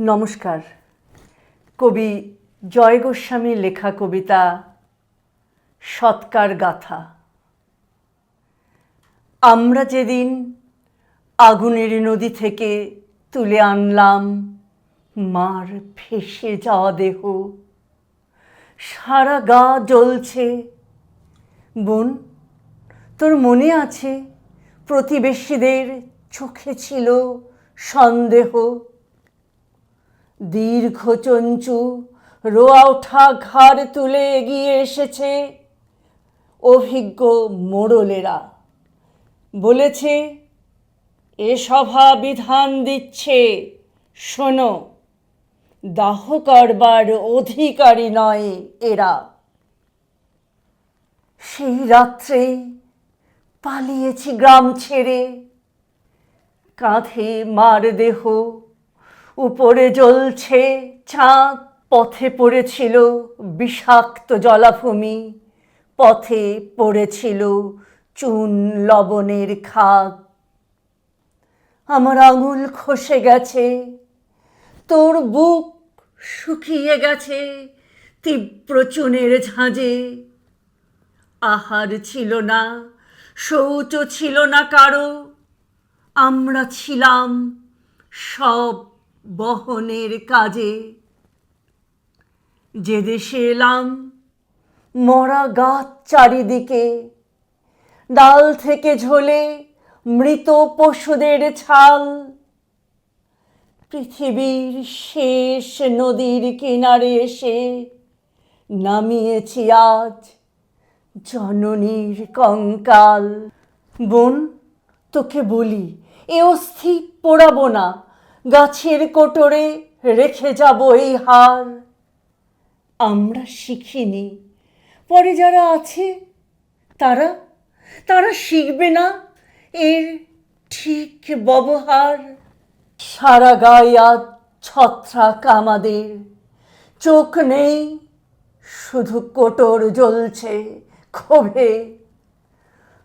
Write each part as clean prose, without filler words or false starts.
নমস্কার। কবি জয় গোস্বামীর লেখা কবিতা সৎকার গাথা। আমরা যেদিন আগুনের নদী থেকে তুলে আনলাম মার ভেসে যাওয়া দেহ, সারা গা জ্বলছে। বোন, তোর মনে আছে প্রতিবেশীদের চোখে ছিল সন্দেহ? দীর্ঘ চঞ্চু রোয়া ওঠা ঘাড় তুলে এগিয়ে এসেছে অভিজ্ঞ মোড়লেরা। বলেছে, এ সভা বিধান দিচ্ছে, শোনো, দাহ করবার অধিকারী নয় এরা। সেই রাত্রে পালিয়েছি গ্রাম ছেড়ে, কাঁধে মার দেহ, উপরে জ্বলছে চাঁদ। পথে পড়েছিল বিষাক্ত জলাভূমি, পথে পড়েছিল চুন লবণের খাদ। আমার আঙুল খসে গেছে, তোর বুক শুকিয়ে গেছে তীব্র চুনের ঝাঁঝে। আহার ছিল না, শৌচ ছিল না কারো, আমরা ছিলাম সব বহনের কাজে। যে দেশে এলাম মরা গাছ চারিদিকে, ডাল থেকে ঝোলে মৃত পশুদের ছাল। পৃথিবীর শেষ নদীর কিনারে এসে নামিয়েছি আজ জননীর কঙ্কাল। বোন, তোকে বলি, এ অস্থি পোড়াবো না, গাছের কোটরে রেখে যাব এই হার। আমরা শিখিনি, পরে যারা আছে তারা তারা শিখবে না এর ঠিক ব্যবহার। সারা গায়ে আজ ছত্রাক আমাদের, চোখ নেই, শুধু কোটর জ্বলছে ক্ষোভে।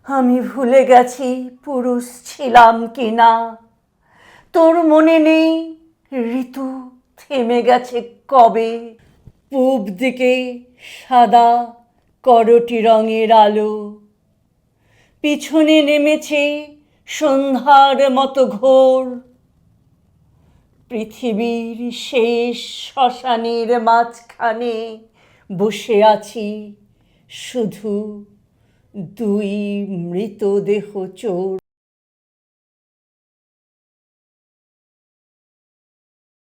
আমি ভুলে গেছি পুরুষ ছিলাম কিনা, তোর মনে নেই ঋতু থেমে গেছে কবে। পূব দিকে সাদা করটি রঙের আলো, পিছনে নেমেছে সন্ধ্যার মতো ঘোর। পৃথিবীর শেষ শ্মশানের মাঝখানে বসে আছি শুধু দুই মৃতদেহ চোর।